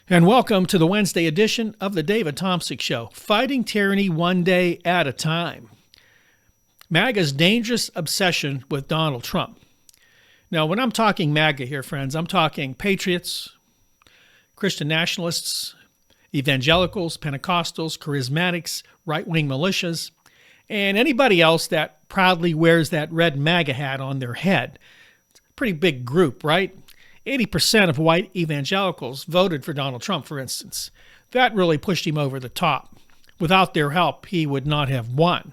And welcome to the Wednesday edition of the David Tomsic Show, fighting tyranny one day at a time. MAGA's dangerous obsession with Donald Trump. Now, when I'm talking MAGA here, friends, I'm talking patriots, Christian nationalists, evangelicals, Pentecostals, charismatics, right-wing militias, and anybody else that proudly wears that red MAGA hat on their head. It's a pretty big group, right? 80% of white evangelicals voted for Donald Trump, for instance. That really pushed him over the top. Without their help, he would not have won.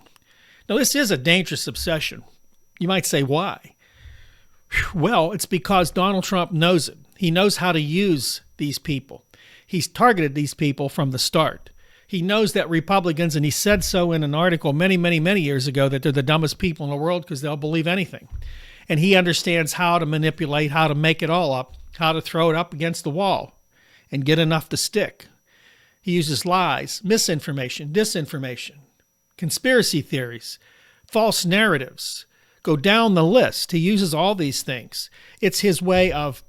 Now, this is a dangerous obsession. You might say, why? Well, it's because Donald Trump knows it. He knows how to use these people. He's targeted these people from the start. He knows that Republicans, and he said so in an article many years ago, that they're the dumbest people in the world because they'll believe anything. And he understands how to manipulate, how to make it all up, how to throw it up against the wall and get enough to stick. He uses lies, misinformation, disinformation, conspiracy theories, false narratives. Go down the list. He uses all these things. It's his way of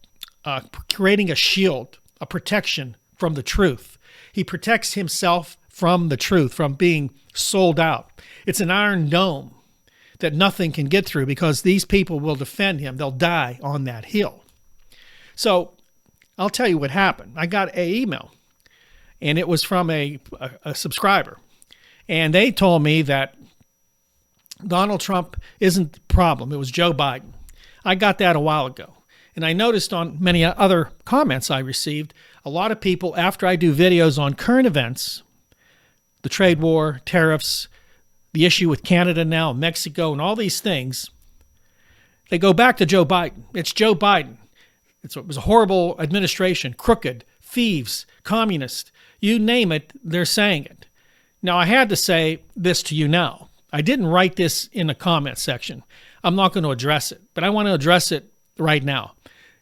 creating a shield, a protection from the truth. He protects himself from the truth, from being sold out. It's an iron dome that nothing can get through because these people will defend him. They'll die on that hill. So I'll tell you what happened. I got an email, and it was from a subscriber. And they told me that Donald Trump isn't the problem. It was Joe Biden. I got that a while ago. And I noticed on many other comments I received, a lot of people, after I do videos on current events, the trade war, tariffs, the issue with Canada now, Mexico, and all these things, they go back to Joe Biden. It's Joe Biden. It was a horrible administration, crooked, thieves, communist, you name it, they're saying it. Now, I had to say this to you now. I didn't write this in the comment section. I'm not going to address it, but I want to address it right now.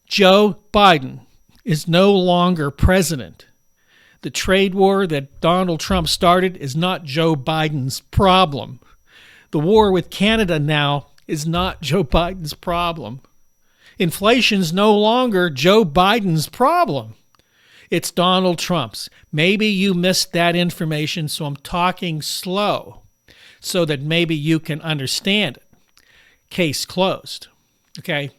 Joe Biden is no longer president. The trade war that Donald Trump started is not Joe Biden's problem. The war with Canada now is not Joe Biden's problem. Inflation's no longer Joe Biden's problem. It's Donald Trump's. Maybe you missed that information, so I'm talking slow so that maybe you can understand it. Case closed. Okay?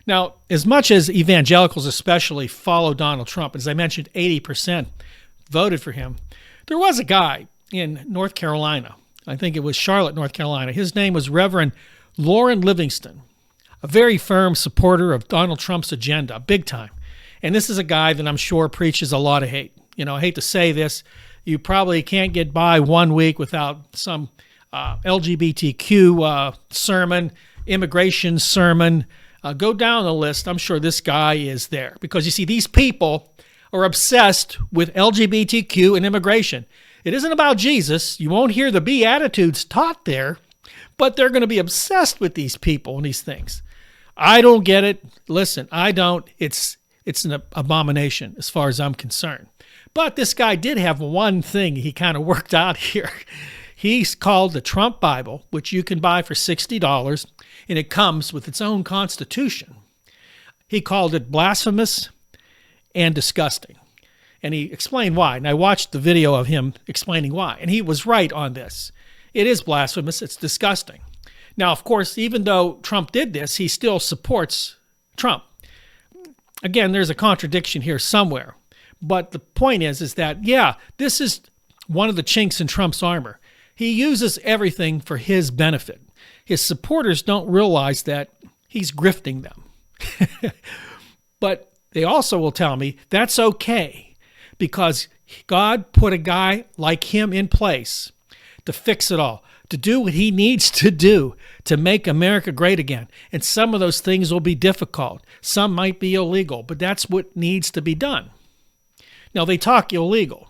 Now, as much as evangelicals especially follow Donald Trump, as I mentioned, 80% voted for him, there was a guy in North Carolina, I think it was Charlotte, North Carolina. His name was Rev Lauren Livingston, a very firm supporter of Donald Trump's agenda, big time. And this is a guy that I'm sure preaches a lot of hate. You know, I hate to say this, you probably can't get by 1 week without some LGBTQ sermon, immigration sermon. Go down the list. I'm sure this guy is there. Because you see, these people are obsessed with LGBTQ and immigration. It isn't about Jesus. You won't hear the Beatitudes taught there, but they're going to be obsessed with these people and these things. I don't get it. Listen, I don't. It's an abomination as far as I'm concerned. But this guy did have one thing he kind of worked out here. He's called the Trump Bible, which you can buy for $60, and it comes with its own constitution. He called it blasphemous and disgusting. And he explained why. And I watched the video of him explaining why. And he was right on this. It is blasphemous. It's disgusting. Now, of course, even though Trump did this, he still supports Trump. Again, there's a contradiction here somewhere. But the point is that, yeah, this is one of the chinks in Trump's armor. He uses everything for his benefit. His supporters don't realize that he's grifting them. But they also will tell me that's okay because God put a guy like him in place to fix it all, to do what he needs to do to make America great again. And some of those things will be difficult. Some might be illegal, but that's what needs to be done. Now, they talk illegal.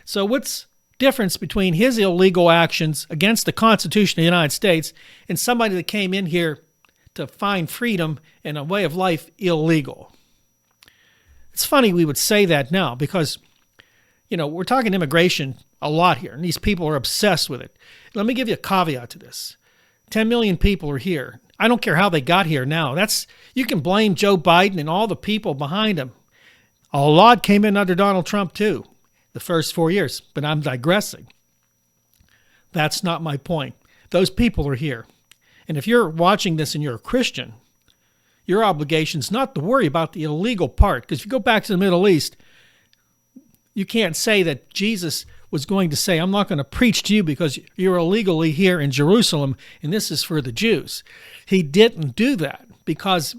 So what's the difference between his illegal actions against the Constitution of the United States and somebody that came in here to find freedom and a way of life illegal? It's funny we would say that now because, you know, we're talking immigration a lot here, and these people are obsessed with it. Let me give you a caveat to this. 10 million people are here. I don't care how they got here now. You can blame Joe Biden and all the people behind him. A lot came in under Donald Trump too, the first 4 years, but I'm digressing. That's not my point. Those people are here. And if you're watching this and you're a Christian, your obligation is not to worry about the illegal part. Because if you go back to the Middle East, you can't say that Jesus was going to say, I'm not going to preach to you because you're illegally here in Jerusalem and this is for the Jews. He didn't do that because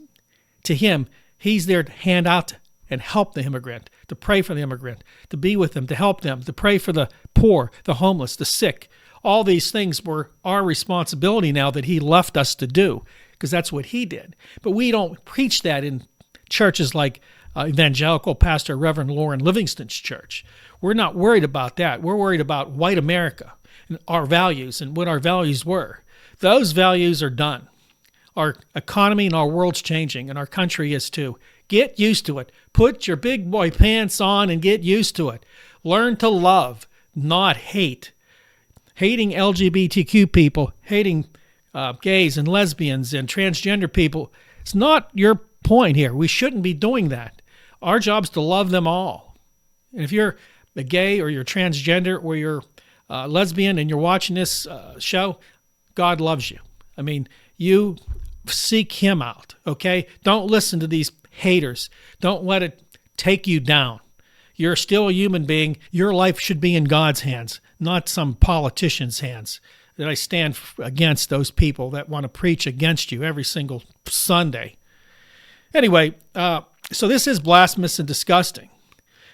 to him, he's there to hand out and help the immigrant, to pray for the immigrant, to be with them, to help them, to pray for the poor, the homeless, the sick. All these things were our responsibility now that he left us to do, because that's what he did. But we don't preach that in churches like evangelical pastor Rev Lauren Livingston's church. We're not worried about that. We're worried about white America and our values and what our values were. Those values are done. Our economy and our world's changing, and our country is too. Get used to it. Put your big boy pants on and get used to it. Learn to love, not hate. Hating LGBTQ people, hating gays and lesbians and transgender people, it's not your point here. We shouldn't be doing that. Our job is to love them all. And if you're a gay or you're transgender or you're lesbian and you're watching this show, God loves you. I mean, you seek him out, okay? Don't listen to these haters. Don't let it take you down. You're still a human being. Your life should be in God's hands, not some politician's hands. That I stand against those people that want to preach against you every single Sunday. Anyway, so this is blasphemous and disgusting.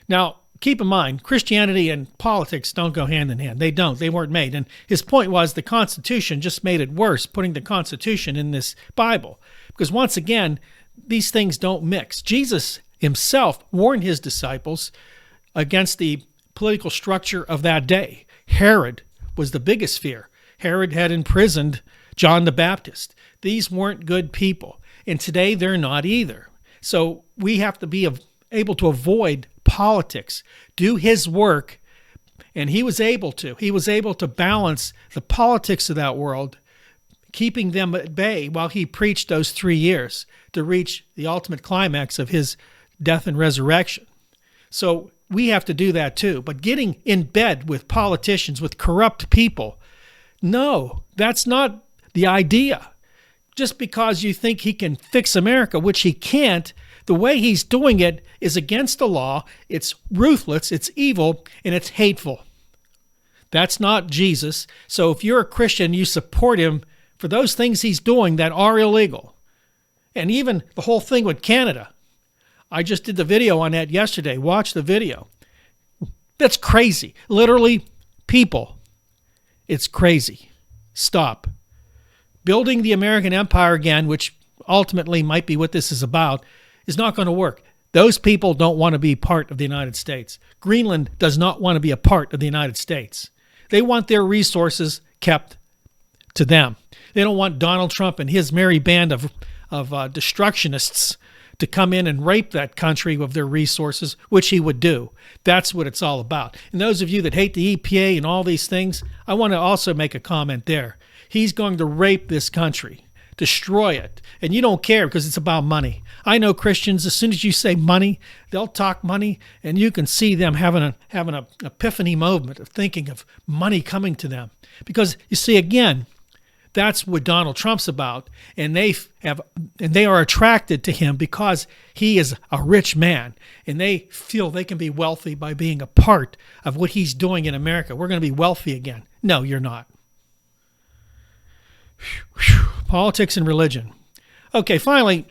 Now, keep in mind, Christianity and politics don't go hand in hand. They don't. They weren't made. And his point was the Constitution just made it worse, putting the Constitution in this Bible. Because once again, these things don't mix. Jesus himself warned his disciples against the political structure of that day. Herod was the biggest fear. Herod had imprisoned John the Baptist. These weren't good people. And today they're not either. So we have to be able to avoid politics, do his work, and he was able to. He was able to balance the politics of that world, keeping them at bay while he preached those 3 years to reach the ultimate climax of his death and resurrection. So we have to do that too. But getting in bed with politicians, with corrupt people, no, that's not the idea. Just because you think he can fix America, which he can't, the way he's doing it is against the law, it's ruthless, it's evil, and it's hateful. That's not Jesus. So if you're a Christian, you support him for those things he's doing that are illegal. And even the whole thing with Canada. I just did the video on that yesterday. Watch the video. That's crazy. Literally, people. It's crazy. Stop. Building the American empire again, which ultimately might be what this is about, is not going to work. Those people don't want to be part of the United States. Greenland does not want to be a part of the United States. They want their resources kept to them. They don't want Donald Trump and his merry band of destructionists to come in and rape that country of their resources, which he would do. That's what it's all about. And those of you that hate the EPA and all these things, I want to also make a comment there. He's going to rape this country, destroy it. And you don't care because it's about money. I know Christians, as soon as you say money, they'll talk money, and you can see them having an epiphany moment of thinking of money coming to them. Because you see, again, that's what Donald Trump's about, and they are attracted to him because he is a rich man, and they feel they can be wealthy by being a part of what he's doing in America. We're going to be wealthy again. No, you're not. Politics and religion. Okay, finally,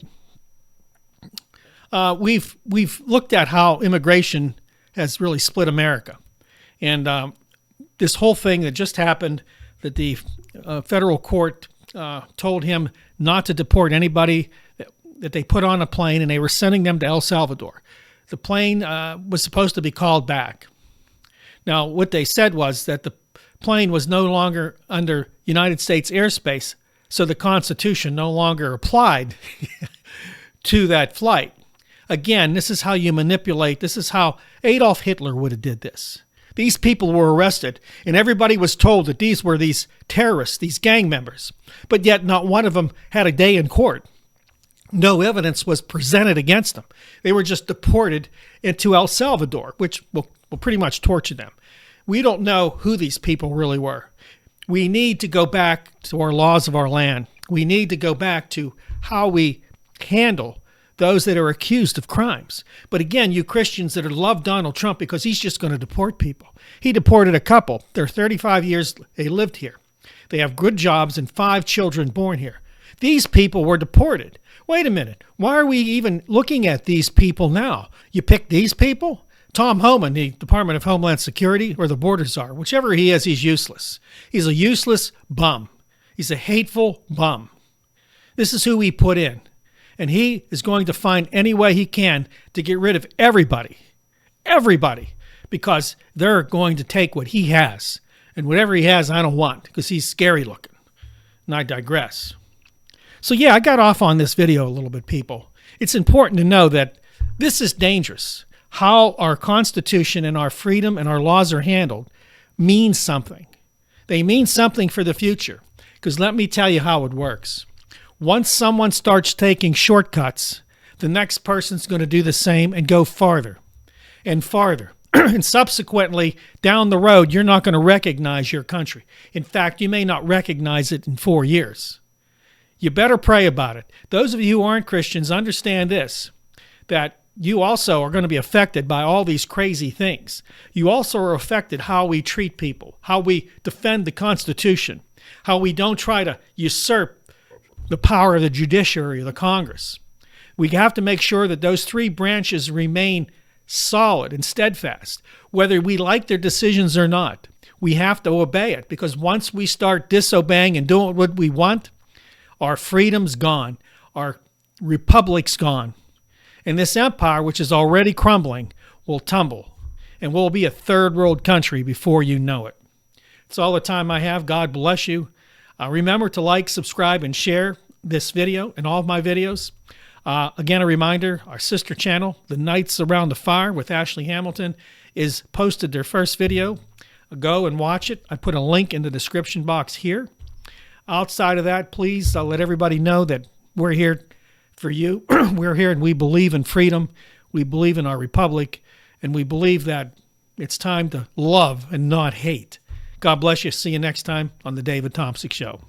we've looked at how immigration has really split America, and this whole thing that just happened, that the federal court told him not to deport anybody that they put on a plane, and they were sending them to El Salvador. The plane was supposed to be called back. Now, what they said was that the plane was no longer under United States airspace, so the Constitution no longer applied to that flight. Again, this is how you manipulate. This is how Adolf Hitler would have did this. These people were arrested, and everybody was told that these were these terrorists, these gang members. But yet not one of them had a day in court. No evidence was presented against them. They were just deported into El Salvador, which will pretty much torture them. We don't know who these people really were. We need to go back to our laws of our land. We need to go back to how we handle those that are accused of crimes. But again, you Christians that love Donald Trump because he's just going to deport people. He deported a couple. They're 35 years, they lived here. They have good jobs and 5 children born here. These people were deported. Wait a minute. Why are we even looking at these people now? You pick these people? Tom Homan, the Department of Homeland Security, or the border czar, whichever he is, he's useless. He's a useless bum. He's a hateful bum. This is who we put in. And he is going to find any way he can to get rid of everybody, because they're going to take what he has. And whatever he has, I don't want, because he's scary looking. And I digress. So yeah, I got off on this video a little bit, people. It's important to know that this is dangerous. How our Constitution and our freedom and our laws are handled means something. They mean something for the future. Because let me tell you how it works. Once someone starts taking shortcuts, the next person's going to do the same and go farther and farther. And subsequently, down the road, you're not going to recognize your country. In fact, you may not recognize it in 4 years. You better pray about it. Those of you who aren't Christians, understand this, that you also are going to be affected by all these crazy things. You also are affected how we treat people, how we defend the Constitution, how we don't try to usurp the power of the judiciary or the Congress. We have to make sure that those 3 branches remain solid and steadfast, whether we like their decisions or not. We have to obey it, because once we start disobeying and doing what we want, our freedom's gone, our republic's gone, and this empire, which is already crumbling, will tumble, and we'll be a third world country before you know it. That's all the time I have. God bless you. Remember to like, subscribe, and share this video and all of my videos. Again, a reminder, our sister channel, The Nights Around the Fire with Ashley Hamilton, is posted their first video. Go and watch it. I put a link in the description box here. Outside of that, please let everybody know that we're here for you. We're here and we believe in freedom. We believe in our republic. And we believe that it's time to love and not hate. God bless you. See you next time on The David Thompson Show.